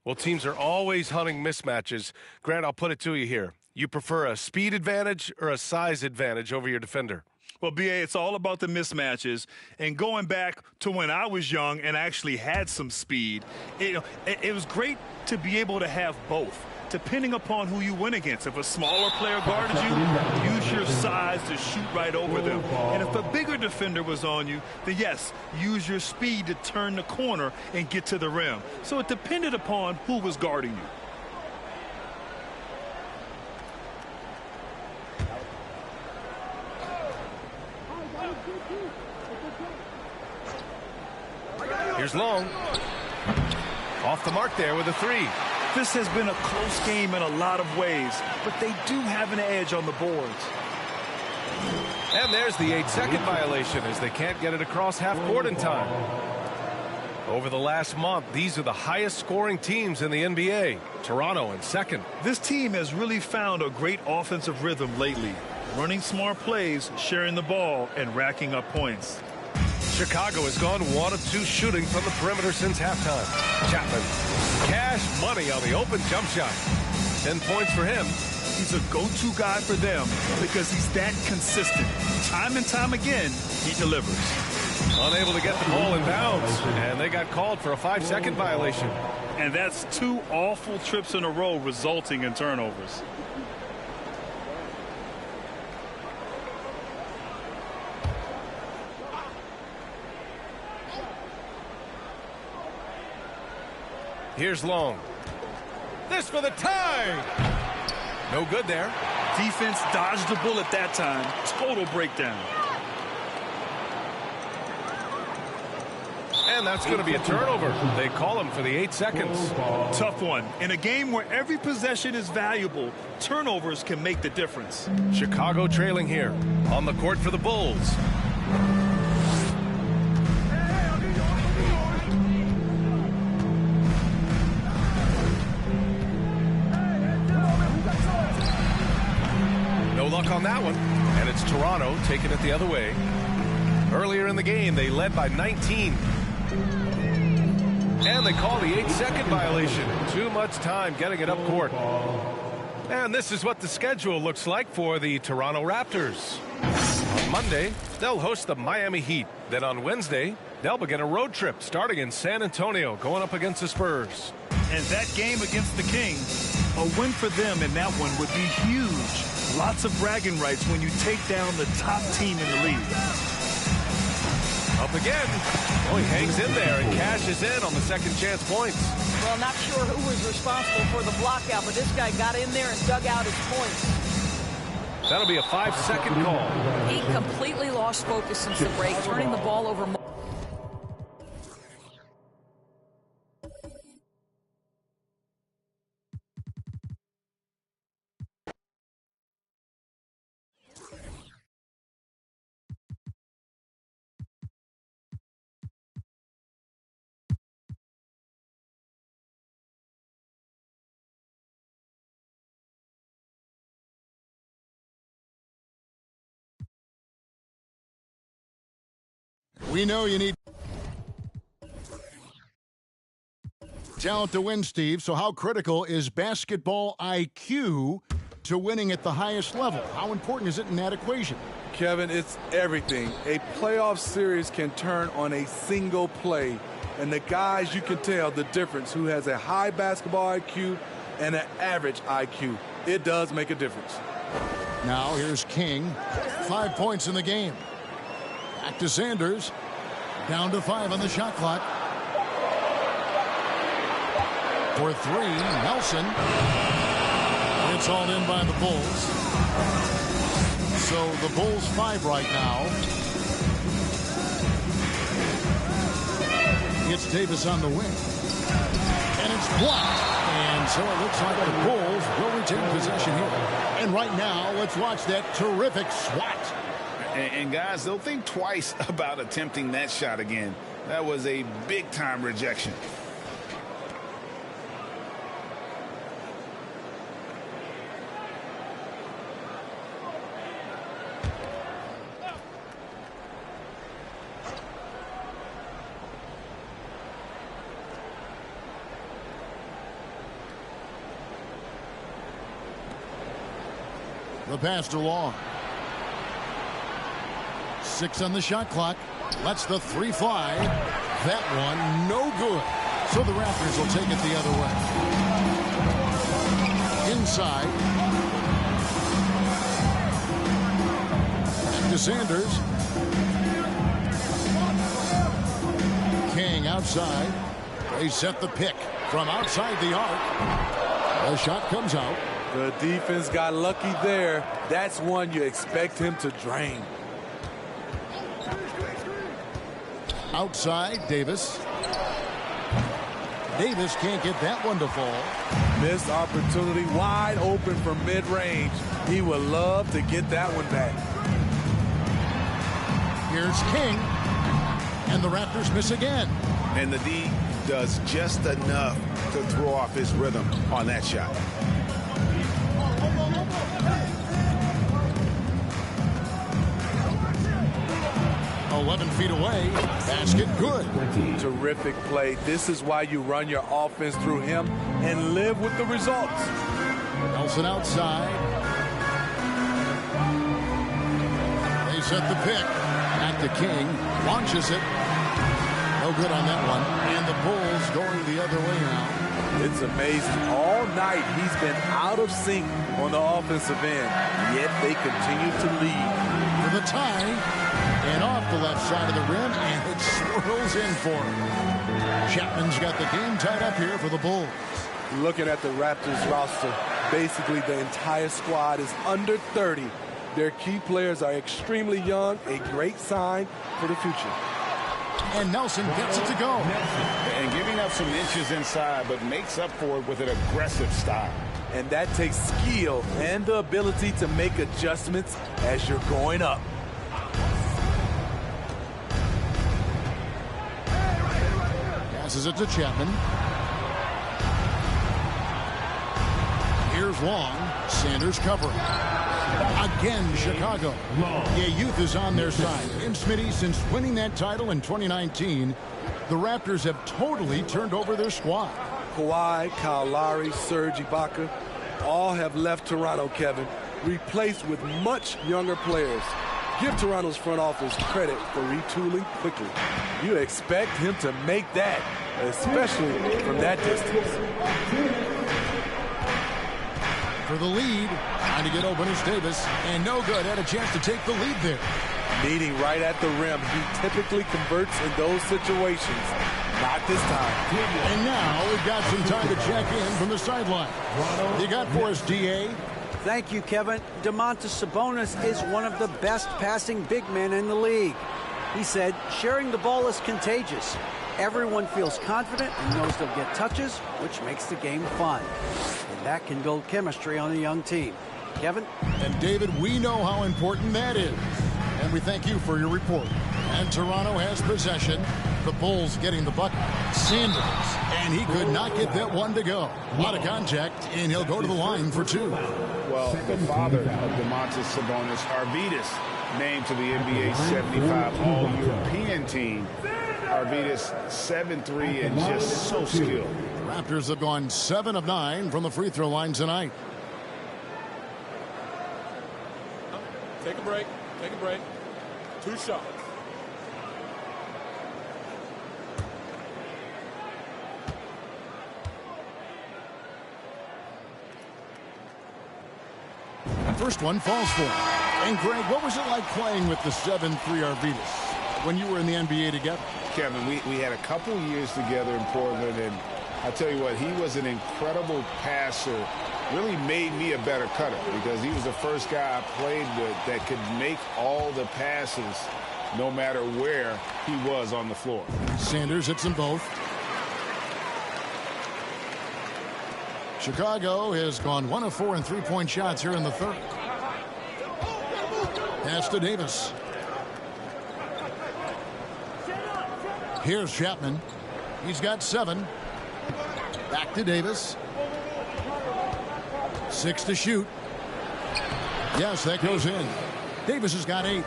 Well, teams are always hunting mismatches. Grant, I'll put it to you here. You prefer a speed advantage or a size advantage over your defender? Well, BA, it's all about the mismatches. And going back to when I was young and actually had some speed, it was great to be able to have both, depending upon who you went against. If a smaller player guarded you, use your size to shoot right over them. And if a bigger defender was on you, then yes, use your speed to turn the corner and get to the rim. So it depended upon who was guarding you. Here's Long. Off the mark there with a three. This has been a close game in a lot of ways, but they do have an edge on the boards. And there's the 8-second violation as they can't get it across half court in time. Over the last month, these are the highest scoring teams in the NBA. Toronto in second. This team has really found a great offensive rhythm lately, running smart plays, sharing the ball, and racking up points. Chicago has gone 1 of 2 shooting from the perimeter since halftime. Chapman, cash money on the open jump shot. 10 points for him. He's a go-to guy for them because he's that consistent. Time and time again, he delivers. Unable to get the ball in bounds, and they got called for a 5-second violation. And that's 2 awful trips in a row resulting in turnovers. Here's Long. This for the tie. No good there. Defense dodged the bullet that time. Total breakdown. And that's going to be a turnover. They call him for the 8 seconds. Tough one. In a game where every possession is valuable, turnovers can make the difference. Chicago trailing here on the court for the Bulls. On that one, and it's Toronto taking it the other way. Earlier in the game, they led by 19. And they call the 8-second violation. Too much time getting it up court. And this is what the schedule looks like for the Toronto Raptors. On Monday, they'll host the Miami Heat. Then on Wednesday, they'll begin a road trip starting in San Antonio, going up against the Spurs. And that game against the Kings, a win for them in that one would be huge. Lots of bragging rights when you take down the top team in the league. Up again. Oh, he hangs in there and cashes in on the second chance points. Well, not sure who was responsible for the block out, but this guy got in there and dug out his points. That'll be a 5-second call. He completely lost focus since the break, turning the ball over. We know you need talent to win, Steve. So how critical is basketball IQ to winning at the highest level? How important is it in that equation? Kevin, it's everything. A playoff series can turn on a single play. And the guys, you can tell the difference who has a high basketball IQ and an average IQ. It does make a difference. Now here's King. 5 points in the game. Back to Sanders. Down to 5 on the shot clock. For 3, Nelson. It's all in by the Bulls. So the Bulls 5 right now. It's Davis on the wing. And it's blocked. And so it looks like the Bulls will retain possession here. And right now, let's watch that terrific swat. And guys, they'll think twice about attempting that shot again. That was a big-time rejection. The pass to Long. 6 on the shot clock. Lets the 3 fly. That one no good. So the Raptors will take it the other way. Inside. Back to Sanders. King outside. They set the pick from outside the arc. The shot comes out. The defense got lucky there. That's one you expect him to drain. Outside, Davis. Davis can't get that one to fall. Missed opportunity, wide open from mid-range. He would love to get that one back. Here's King. And the Raptors miss again. And the D does just enough to throw off his rhythm on that shot. "11 feet away. Basket good. Terrific play. This is why you run your offense through him and live with the results. Nelson outside. They set the pick. Back to King. Launches it. No good on that one. And the Bulls going the other way now. It's amazing. All night he's been out of sync on the offensive end, yet they continue to lead. For the tie. And off the left side of the rim, and it swirls in for him. Chapman's got the game tied up here for the Bulls. Looking at the Raptors roster, basically the entire squad is under 30. Their key players are extremely young, a great sign for the future. And Nelson gets it to go. And giving up some inches inside, but makes up for it with an aggressive style. And that takes skill and the ability to make adjustments as you're going up. Passes it to Chapman. Here's Long. Sanders covering. Again, Chicago. Yeah, youth is on their side. And Smitty, since winning that title in 2019, the Raptors have totally turned over their squad. Kawhi, Kyle Lowry, Serge Ibaka, all have left Toronto, Kevin, replaced with much younger players. Give Toronto's front office credit for retooling quickly. You expect him to make that, especially from that distance. For the lead, trying to get open is Davis, and no good. Had a chance to take the lead there. Meeting right at the rim. He typically converts in those situations. Not this time. And now we've got some time to check in from the sideline. You got for us, D.A.? Thank you, Kevin. Domantas Sabonis is one of the best passing big men in the league. He said, sharing the ball is contagious. Everyone feels confident and knows they'll get touches, which makes the game fun. And that can build chemistry on a young team. Kevin? And David, we know how important that is. And we thank you for your report. And Toronto has possession. The Bulls getting the bucket. Sanders. And he could not get that one to go. A lot of contact, and he'll go to the line for two. Well, the father of Domantas Sabonis, Arvydas, named to the NBA 75 All-European team. Arvydas 7'3" and just so skilled. Raptors have gone 7 of 9 from the free throw line tonight. Take a break. Take a break. 2 shots. First one falls for him. And Greg, what was it like playing with the 7'3" Arvydas when you were in the NBA together? Kevin, we had a couple years together in Portland, and I tell you what, he was an incredible passer. Really made me a better cutter because he was the first guy I played with that could make all the passes no matter where he was on the floor. Sanders hits them both. Chicago has gone 1 of 4 in three-point shots here in the third. Pass to Davis. Here's Chapman. He's got 7. Back to Davis. 6 to shoot. Yes, that goes in. Davis has got 8.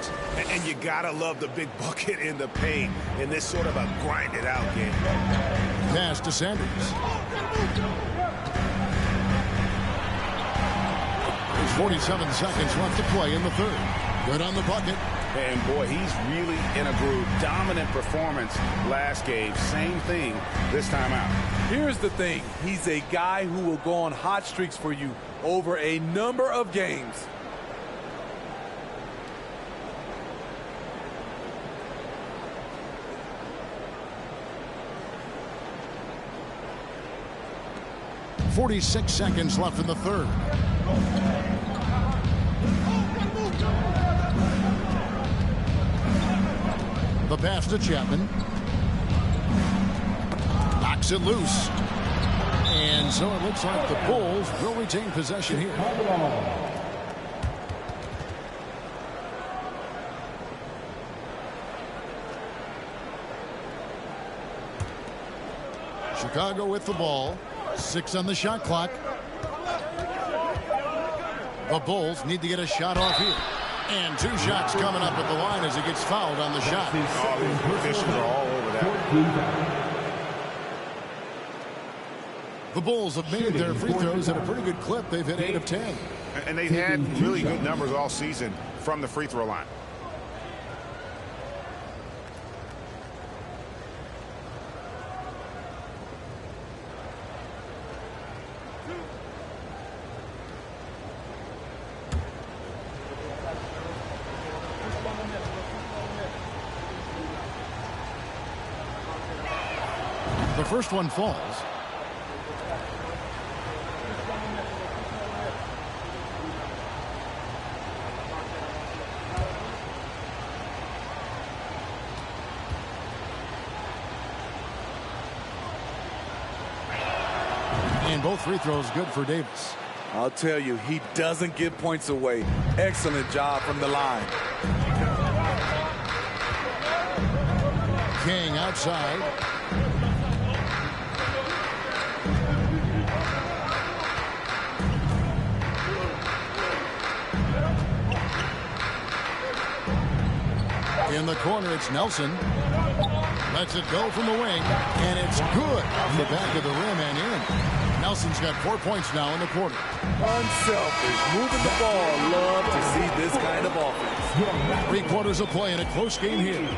And you gotta love the big bucket in the paint in this sort of a grind-it-out game. Pass to Sanders. There's 47 seconds left to play in the third. Good on the bucket. And boy, he's really in a groove. Dominant performance last game. Same thing this time out. Here's the thing. He's a guy who will go on hot streaks for you over a number of games. .46 seconds left in the third. The pass to Chapman. Knocks it loose. And so it looks like the Bulls will retain possession here. Chicago with the ball. 6 on the shot clock. The Bulls need to get a shot off here. And 2 shots coming up at the line as he gets fouled on the shot. Oh, the officials are all over that. The Bulls have made their free throws at a pretty good clip. They've hit 8 of 10. And they've had really good numbers all season from the free throw line. The first one falls. And both free throws good for Davis. I'll tell you, he doesn't give points away. Excellent job from the line. King outside. In the corner, it's Nelson. Lets it go from the wing, and it's good off the back of the rim and in. Nelson's got 4 points now in the quarter. Unselfish, moving the ball. Love to see this kind of offense. 3 quarters of play in a close game here.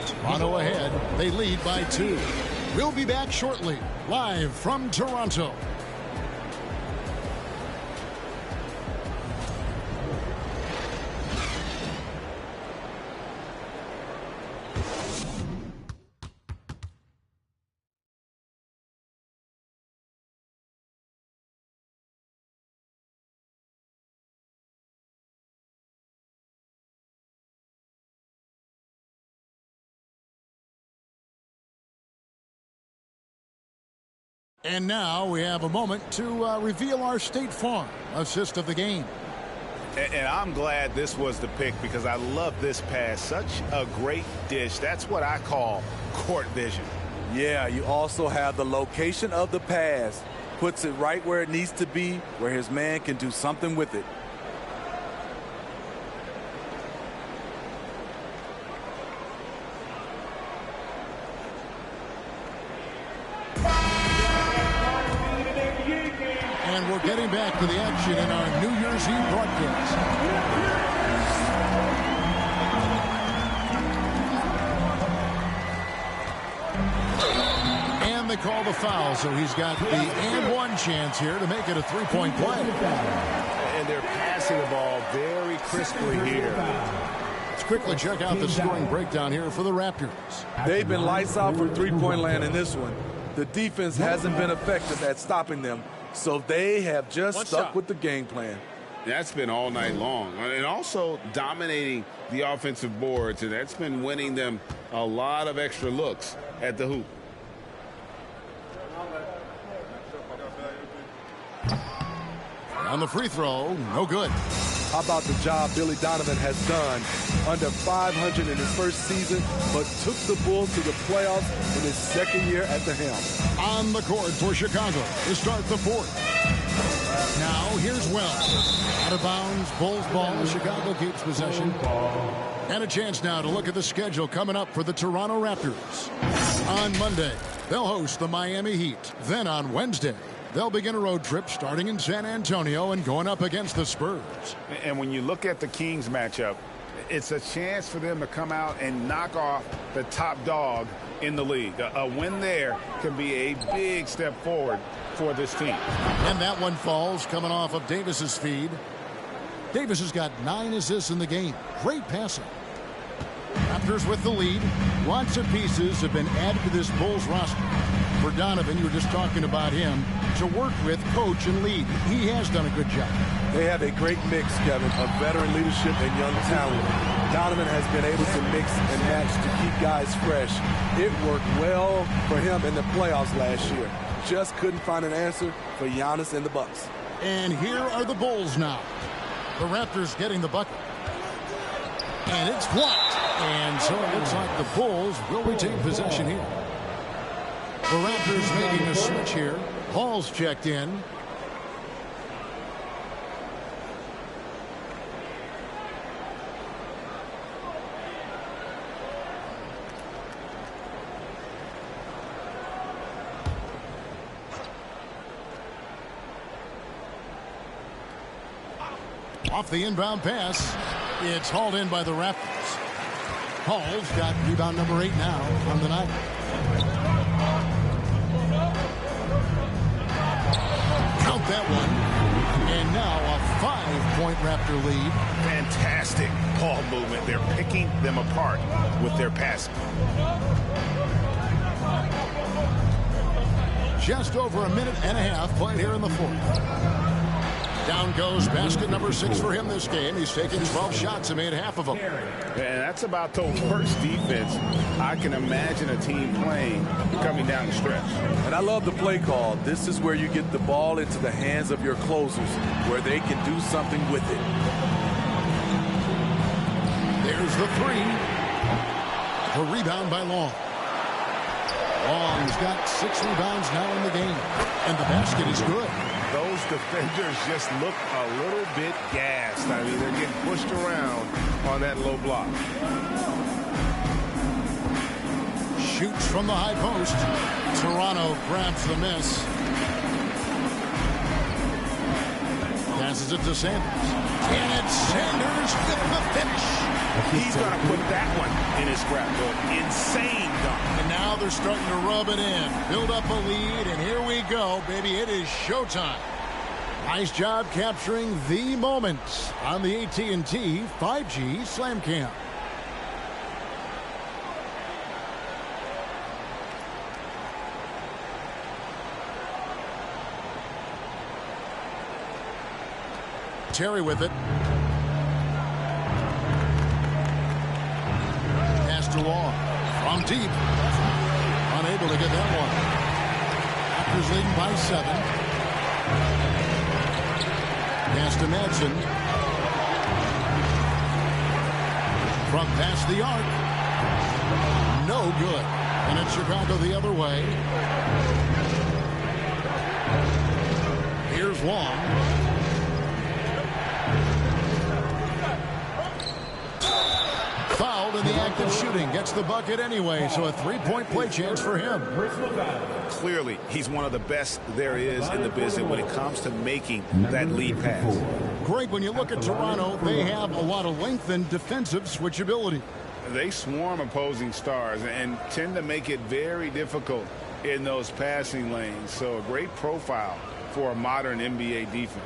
Toronto ahead. They lead by 2. We'll be back shortly, live from Toronto. And now we have a moment to reveal our State Farm assist of the game. And I'm glad this was the pick because I love this pass. Such a great dish. That's what I call court vision. Yeah, you also have the location of the pass. Puts it right where it needs to be, where his man can do something with it. And we're getting back to the action in our New Year's Eve broadcast. And they call the foul, so he's got the and one chance here to make it a 3-point play. And they're passing the ball very crisply here. Let's quickly check out the scoring breakdown here for the Raptors. They've been lights out from three-point land in this one. The defense hasn't been effective at stopping them, so they have just stuck with the game plan. That's been all night long. And also dominating the offensive boards, and that's been winning them a lot of extra looks at the hoop. On the free throw, no good. How about the job Billy Donovan has done? Under 500 in his first season, but took the Bulls to the playoffs in his second year at the helm. On the court for Chicago to start the fourth. Now here's Wells. Out of bounds, Bulls ball. Chicago keeps possession. And a chance now to look at the schedule coming up for the Toronto Raptors. On Monday, they'll host the Miami Heat. Then on Wednesday, They'll begin a road trip starting in San Antonio and going up against the Spurs. And when you look at the Kings matchup, it's a chance for them to come out and knock off the top dog in the league. A win there can be a big step forward for this team. And that one falls coming off of Davis's feed. Davis has got 9 assists in the game. Great passing. Raptors with the lead. Lots of pieces have been added to this Bulls roster. For Donovan, you were just talking about him, to work with, coach, and lead. He has done a good job. They have a great mix, Kevin, of veteran leadership and young talent. Donovan has been able to mix and match to keep guys fresh. It worked well for him in the playoffs last year. Just couldn't find an answer for Giannis and the Bucks. And here are the Bulls now. The Raptors getting the bucket. And it's blocked. And so it looks like the Bulls will retain possession here. The Raptors making a switch here. Hall's checked in. Off the inbound pass. It's hauled in by the Raptors. Hall's got rebound number 8 now on the night. Count that one. And now a 5-point Raptor lead. Fantastic ball movement. They're picking them apart with their passing. Just over a minute and a half played here in the fourth. Down goes basket number 6 for him this game. He's taken 12 shots and made half of them. And that's about the worst defense I can imagine a team playing coming down the stretch. And I love the play call. This is where you get the ball into the hands of your closers, where they can do something with it. There's the 3. The rebound by Long. Long's got 6 rebounds now in the game. And the basket is good. Those defenders just look a little bit gassed. I mean, they're getting pushed around on that low block. Shoots from the high post. Toronto grabs the miss. Passes it to Sanders. And it's Sanders with the finish. He's going to put that one in his scrapbook. Insane dunk. And now they're starting to rub it in. Build up a lead, and here we go, baby. It is showtime. Nice job capturing the moment on the AT&T 5G Slam Cam. Terry with it. Pass to Long. From deep. Unable to get that one. Raptors leading by 7. Pass to Madsen. From past the arc. No good. And it's Chicago the other way. Here's Long. Fouled in the act of shooting. Gets the bucket anyway, so a 3-point play chance for him. Clearly, he's one of the best there is in the business when it comes to making that lead pass. Great. When you look at Toronto, they have a lot of length and defensive switchability. They swarm opposing stars and tend to make it very difficult in those passing lanes. So a great profile for a modern NBA defense.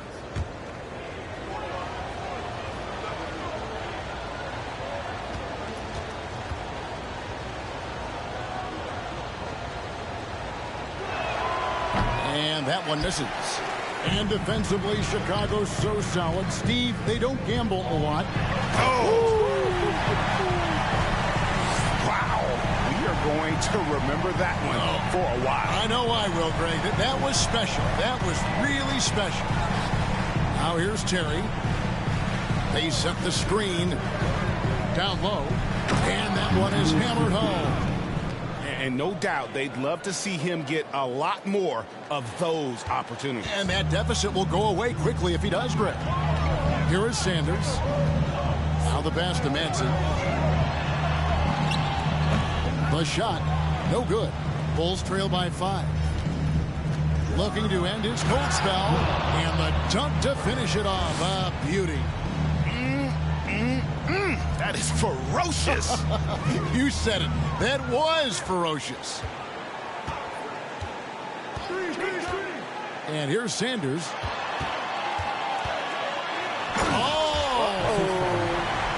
And that one misses. And defensively, Chicago's so solid. Steve, they don't gamble a lot. Oh! Wow. We are going to remember that one for a while. I know I will, Greg. That was special. That was really special. Now here's Terry. They set the screen down low. And that one is hammered home. And no doubt they'd love to see him get a lot more of those opportunities. And that deficit will go away quickly if he does, Greg. Here is Sanders. Now the pass to Madsen. The shot, no good. Bulls trail by 5. looking to end his cold spell, and the dunk to finish it off. A beauty. That is ferocious. You said it. That was ferocious. And here's Sanders.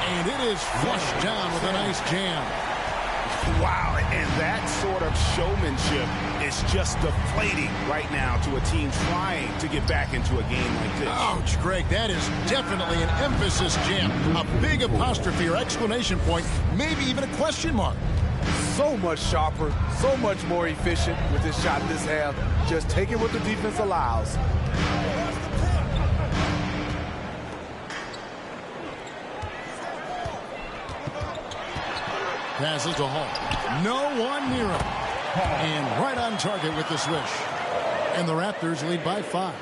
And it is flushed down with a nice jam. Wow, and that sort of showmanship is just deflating right now to a team trying to get back into a game like this. Ouch, Greg, that is definitely an emphasis jam. A big apostrophe or exclamation point, maybe even a question mark. So much sharper, so much more efficient with his shot this half. Just taking what the defense allows. Passes to Hall. No one near him. And right on target with the swish. And the Raptors lead by 5.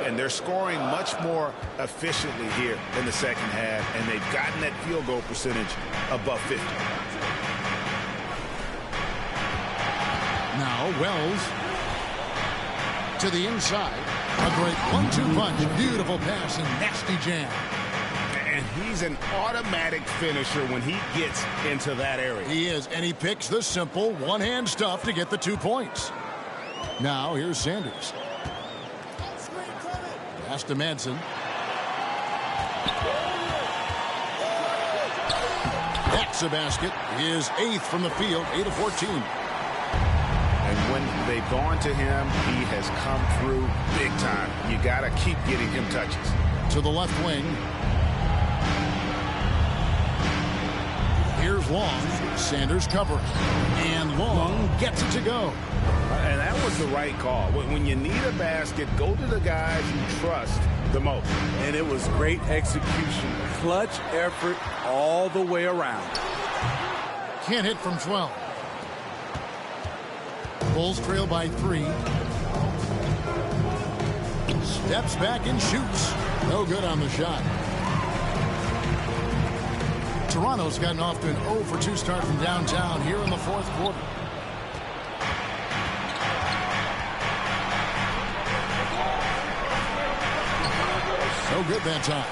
And they're scoring much more efficiently here in the second half, and they've gotten that field goal percentage above 50. Now Wells to the inside. A great 1-2 punch. Beautiful pass and nasty jam. And he's an automatic finisher when he gets into that area. He is, and he picks the simple one-hand stuff to get the 2 points. Now here's Sanders. Pass to Manson. That's a basket. His 8th from the field, 8 of 14. And when they've gone to him, he has come through big time. You got to keep getting him touches. To the left wing. Here's Long. Sanders covering. And Long gets it to go. And that was the right call. When you need a basket, go to the guys you trust the most. And it was great execution. Clutch effort all the way around. Can't hit from 12. Bulls trail by 3. Steps back and shoots. No good on the shot. Toronto's gotten off to an 0 for 2 start from downtown here in the 4th quarter. No good that time.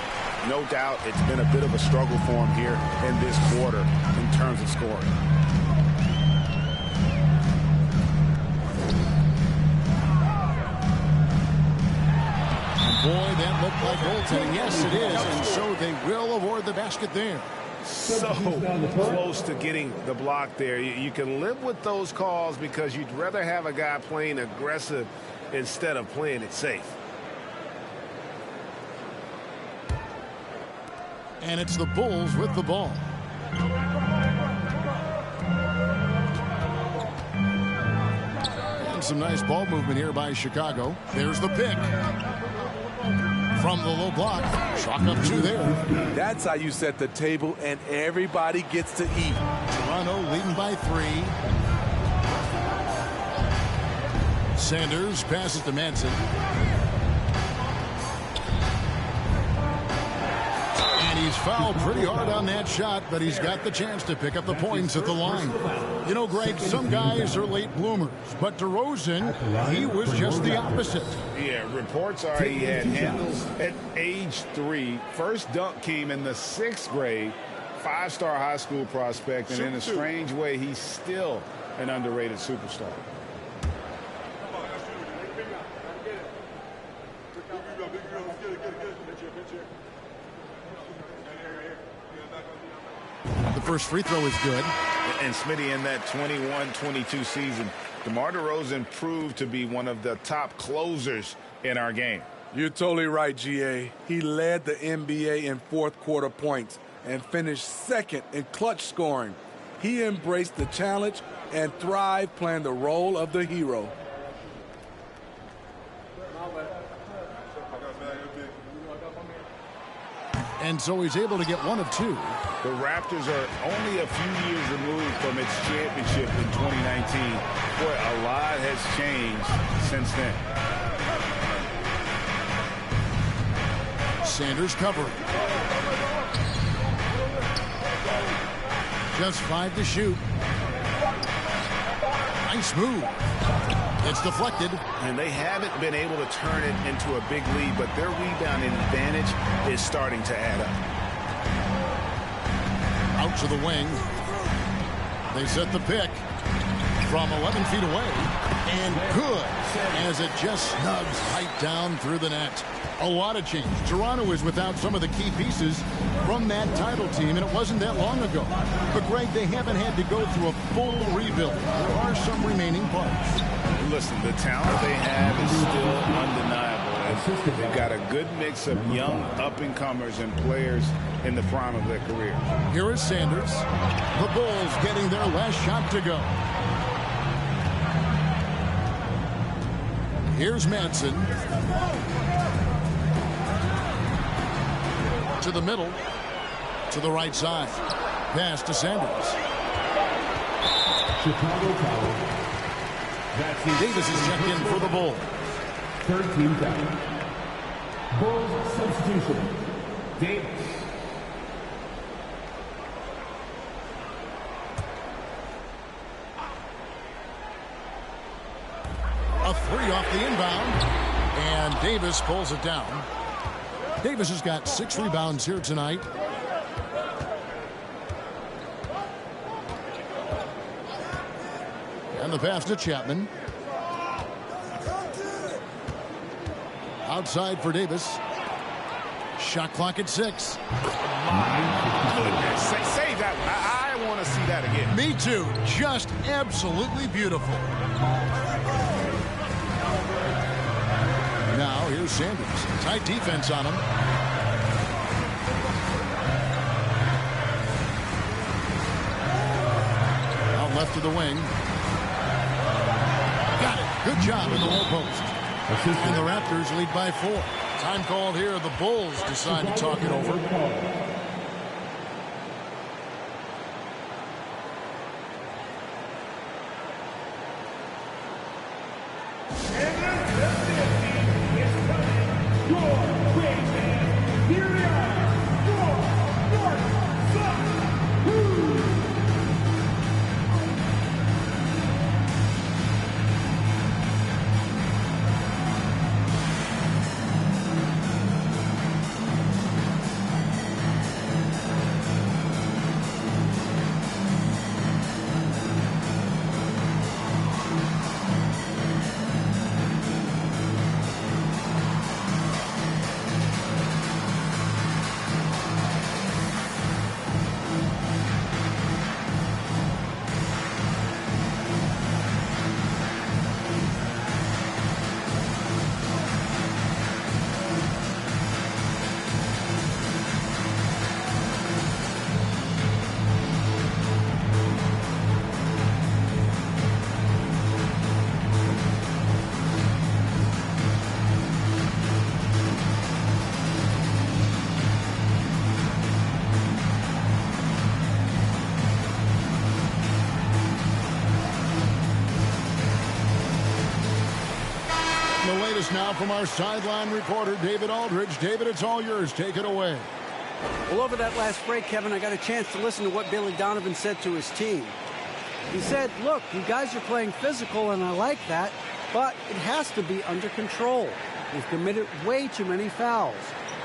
No doubt it's been a bit of a struggle for him here in this quarter in terms of scoring. And boy, that looked like goaltending. Yes, it is. And so they will award the basket there. So close to getting the block there. You can live with those calls because you'd rather have a guy playing aggressive instead of playing it safe. And it's the Bulls with the ball. And some nice ball movement here by Chicago. There's the pick. From the low block. Chalk up 2 there. That's how you set the table and everybody gets to eat. Toronto leading by 3. Sanders passes to Manson. And he's fouled pretty hard on that shot, but he's got the chance to pick up the points at the line. You know, Greg, some guys are late bloomers, but DeRozan, he was just the opposite. Yeah, reports are he had handles at age 3. First dunk came in the 6th grade. 5-star high school prospect, and in a strange way, he's still an underrated superstar. The first free throw is good. And Smitty, in that 21-22 season, DeMar DeRozan proved to be one of the top closers in our game. You're totally right, GA. He led the NBA in 4th quarter points and finished 2nd in clutch scoring. He embraced the challenge and thrived playing the role of the hero. And so he's able to get 1 of 2. The Raptors are only a few years removed from its championship in 2019. Boy, a lot has changed since then. Sanders covering. Just 5 to shoot. Nice move. It's deflected. And they haven't been able to turn it into a big lead, but their rebounding advantage is starting to add up. Out to the wing. They set the pick from 11 feet away. And good, as it just snugs right down through the net. A lot of change. Toronto is without some of the key pieces from that title team, and it wasn't that long ago. But, Greg, they haven't had to go through a full rebuild. There are some remaining parts. Listen, the talent they have is still undeniable. They've got a good mix of young up-and-comers and players in the prime of their career. Here is Sanders. The Bulls getting their last shot to go. Here's Manson. To the middle. To the right side. Pass to Sanders. Chicago foul. Davis is checked in for the Bulls. 13 foul. Bulls substitution. Davis. A three off the inbound. And Davis pulls it down. Davis has got 6 rebounds here tonight. And the pass to Chapman. Outside for Davis. Shot clock at 6. My goodness. Save that one. I want to see that again. Me too. Just absolutely beautiful. Now here's Sanders. Tight defense on him. Out left to the wing. Got it. Good job in the low post. And the Raptors lead by 4. Time called here. The Bulls decide to talk it over. The latest now from our sideline reporter, David Aldridge. David, it's all yours. Take it away. Well, over that last break, Kevin, I got a chance to listen to what Billy Donovan said to his team. He said, look, you guys are playing physical, and I like that, but it has to be under control. We've committed way too many fouls.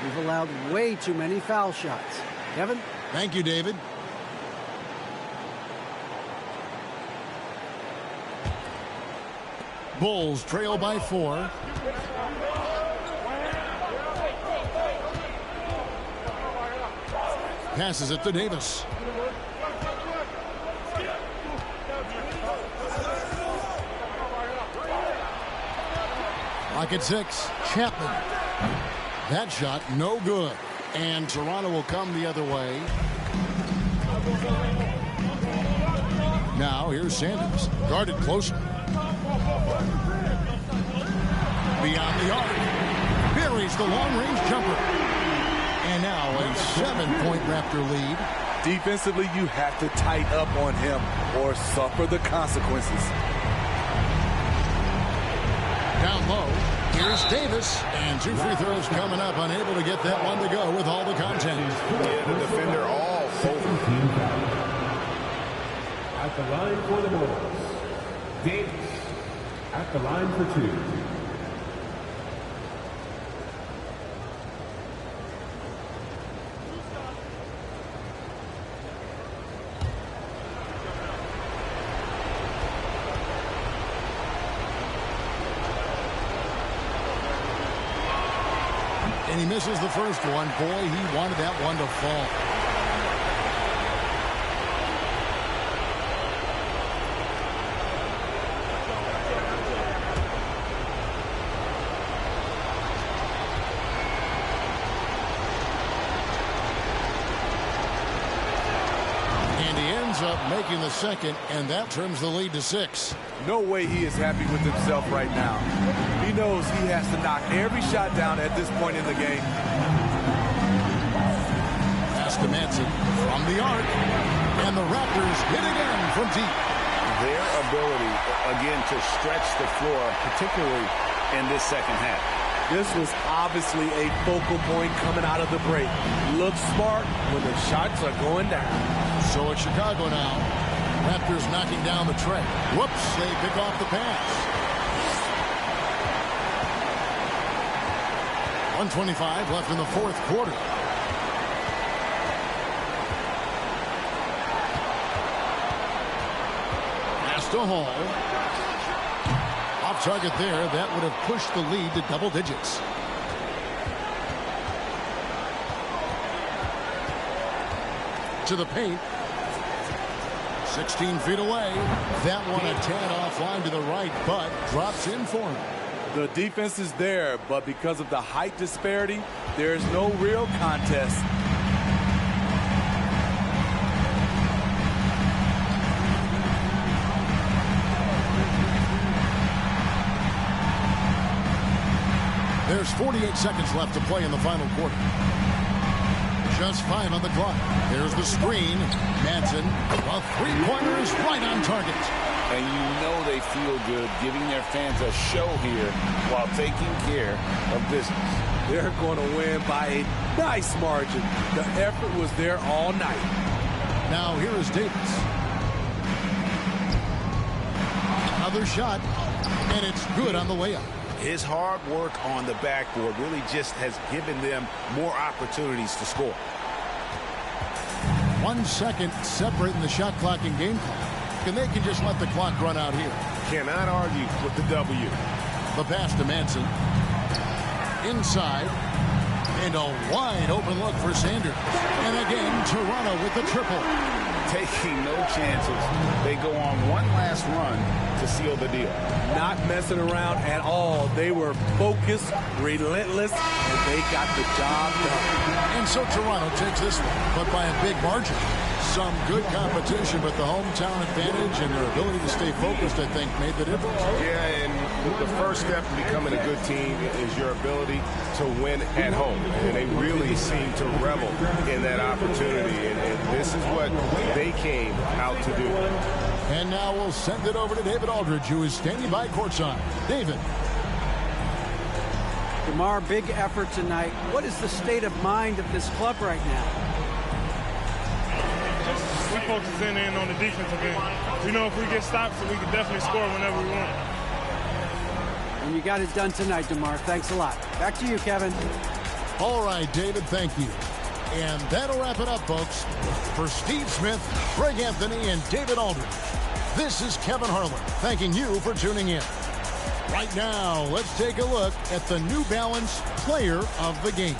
We've allowed way too many foul shots. Kevin? Thank you, David. Bulls trail by 4. Passes it to Davis. Clock at 6. Chapman. That shot no good. And Toronto will come the other way. Now here's Sanders. Guarded closer. Beyond the arc. Buries the long-range jumper. And now a 7-point Raptor lead. Defensively, you have to tighten up on him or suffer the consequences. Down low. Here's Davis. And 2 free throws coming up. Unable to get that one to go with all the content. Yeah, the defender all over. At the line for the Bulls, Davis. At the line for two. And he misses the first one. Boy, he wanted that one to fall. And he ends up making the second, and that turns the lead to 6. No way he is happy with himself right now. He knows he has to knock every shot down at this point in the game. Pass to Manson from the arc. And the Raptors hit again from deep. Their ability, again, to stretch the floor, particularly in this second half. This was obviously a focal point coming out of the break. Looks smart when the shots are going down. So it's Chicago now. Raptors knocking down the tray. Whoops, they pick off the pass. 1:25 left in the fourth quarter. Pass to Hall. Off target there. That would have pushed the lead to double digits. To the paint. 16 feet away. That one a tad offline to the right, but drops in for him. The defense is there, but because of the height disparity, there's no real contest. There's 48 seconds left to play in the final quarter. Just 5 on the clock. There's the screen. Manson, a three-pointer is right on target. And you know they feel good giving their fans a show here while taking care of business. They're going to win by a nice margin. The effort was there all night. Now here is Davis. Another shot, and it's good on the layup. His hard work on the backboard really just has given them more opportunities to score. 1 second separating the shot clock and game clock. And they can just let the clock run out here. Cannot argue with the W. The pass to Manson. Inside. And a wide open look for Sanders. And again, Toronto with the triple. Taking no chances. They go on one last run to seal the deal. Not messing around at all. They were focused, relentless, and they got the job done. And so Toronto takes this one, but by a big margin. Some good competition, but the hometown advantage and their ability to stay focused, I think, made the difference. Yeah, and the first step in becoming a good team is your ability to win at home. And they really seem to revel in that opportunity. And this is what they came out to do. And now we'll send it over to David Aldridge, who is standing by courtside. David. DeMar, big effort tonight. What is the state of mind of this club right now? We focus in on the defensive end. We know if we get stops, we can definitely score whenever we want. And you got it done tonight, DeMar. Thanks a lot. Back to you, Kevin. All right, David, thank you. And that'll wrap it up, folks. For Steve Smith, Greg Anthony, and David Aldridge, this is Kevin Harlan thanking you for tuning in. Right now, let's take a look at the New Balance Player of the Game.